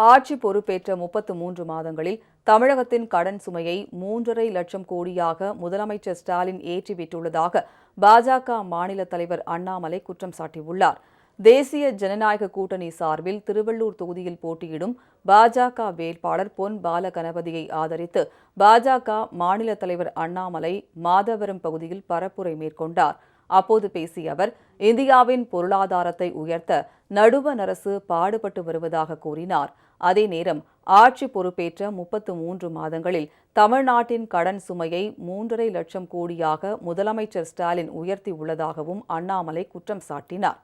ஆட்சி பொறுப்பேற்ற 33 மாதங்களில் தமிழகத்தின் கடன் சுமையை 3.5 லட்சம் கோடியாக முதலமைச்சர் ஸ்டாலின் ஏற்றிவிட்டுள்ளதாக பாஜக மாநில தலைவர் அண்ணாமலை குற்றம் சாட்டியுள்ளார். தேசிய ஜனநாயக கூட்டணி சார்பில் திருவள்ளூர் தொகுதியில் போட்டியிடும் பாஜக வேட்பாளர் பொன் பாலகணபதியை ஆதரித்து பாஜக மாநில தலைவர் அண்ணாமலை மாதவரம் பகுதியில் பரப்புரை மேற்கொண்டார். அப்போது பேசிய அவர், இந்தியாவின் பொருளாதாரத்தை உயர்த்த நடுவண் அரசு பாடுபட்டு வருவதாக கூறினார். அதே நேரம் ஆட்சி பொறுப்பேற்ற 33 மாதங்களில் தமிழ்நாட்டின் கடன் சுமையை 3.5 லட்சம் கோடியாக முதலமைச்சர் ஸ்டாலின் உயர்த்தியுள்ளதாகவும் அண்ணாமலை குற்றம் சாட்டினார்.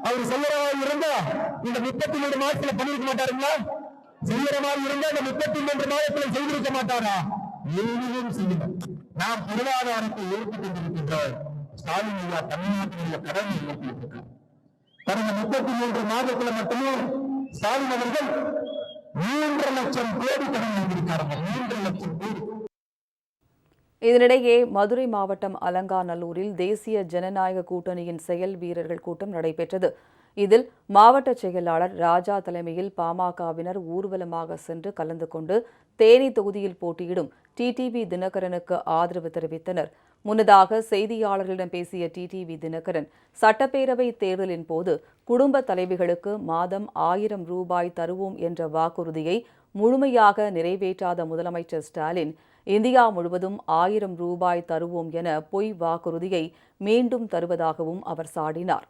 அவர் செய்யறவா இருந்தா இந்த 33 மாதத்துல பண்ணிருக்க மாட்டாருங்களா? செய்யறவா இருந்தா இந்த 33 மாதத்துல செய்திருக்க மாட்டாரா? எதுவும் செய்யணும். நாம் பொருளாதாரத்தை ஏற்பட்டுக் கொண்டிருக்கின்றோம். ஸ்டாலின் ஐயா தமிழ்நாட்டினுடைய கடனை ஏற்பட்டிருக்கிறார். கடந்த 33 மாதத்துல மட்டுமே ஸ்டாலின் அவர்கள் 3 லட்சம் கோடி கடன் வாங்கியிருக்கார்கள். 3 லட்சம் கோடி. இதனிடையே மதுரை மாவட்டம் அலங்காநல்லூரில் தேசிய ஜனநாயக கூட்டணியின் செயல் வீரர்கள் கூட்டம் நடைபெற்றது. இதில் மாவட்ட செயலாளர் ராஜா தலைமையில் பாமகவினர் ஊர்வலமாக சென்று கலந்து கொண்டு தேனி தொகுதியில் போட்டியிடும் டிடிவி தினகரனுக்கு ஆதரவு தெரிவித்தனர். முன்னதாக செய்தியாளர்களிடம் பேசிய டிடிவி தினகரன், சட்டப்பேரவை தேர்தலின் போது குடும்ப தலைவிகளுக்கு மாதம் 1000 ரூபாய் தருவோம் என்ற வாக்குறுதியை முழுமையாக நிறைவேற்றாத முதலமைச்சர் ஸ்டாலின், இந்தியா முழுவதும் 1000 ரூபாய் தருவோம் என பொய் வாக்குறுதியை மீண்டும் தருவதாகவும் அவர் சாடினார்.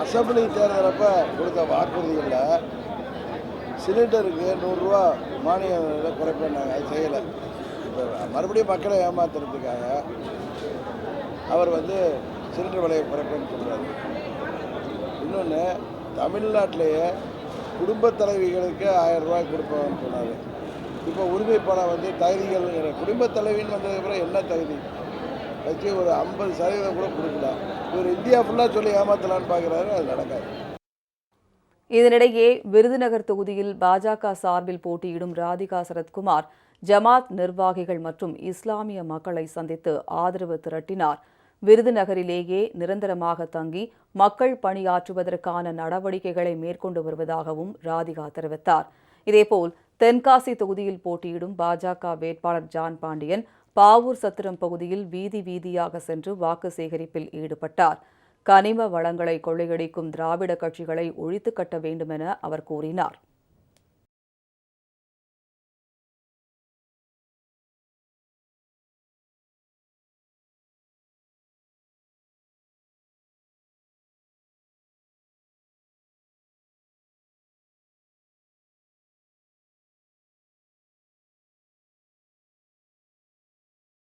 அசம்பிளி தேர்தலப்ப கொடுத்த வாக்குறுதிகளில் சிலிண்டருக்கு 100 ரூபா மானியம் குறைப்பாங்க, அது செய்யலை. இப்போ மறுபடியும் மக்களை ஏமாத்துறதுக்காக அவர் சிலிண்டர் விலையை குறைப்பேன்னு சொல்கிறாரு. இன்னொன்று, தமிழ்நாட்டிலேயே குடும்ப தலைவிகளுக்கு 1000 ரூபாய் கொடுப்போம்னு சொன்னார். இப்போ உரிமை பணம் தகுதிகள் குடும்ப தலைவின்னு வந்ததுக்கப்புறம் என்ன தகுதி வச்சு ஒரு 50% கூட கொடுக்கல. இவர் இந்தியா ஃபுல்லாக சொல்லி ஏமாத்தலான்னு பார்க்குறாரு, அது நடக்காது. இதனிடையே விருதுநகர் தொகுதியில் பாஜக சார்பில் போட்டியிடும் ராதிகா சரத்குமார் ஜமாத் நிர்வாகிகள் மற்றும் இஸ்லாமிய மக்களை சந்தித்து ஆதரவு திரட்டினார். விருதுநகரிலேயே நிரந்தரமாக தங்கி மக்கள் பணியாற்றுவதற்கான நடவடிக்கைகளை மேற்கொண்டு வருவதாகவும் ராதிகா தெரிவித்தார். இதேபோல் தென்காசி தொகுதியில் போட்டியிடும் பாஜக வேட்பாளர் ஜான் பாண்டியன் பாவூர் சத்திரம் பகுதியில் வீதி வீதியாக சென்று வாக்கு சேகரிப்பில் ஈடுபட்டார். கனிம வளங்களை கொள்ளையடிக்கும் திராவிட கட்சிகளை ஒழித்து கட்ட வேண்டுமென அவர் கூறினார்.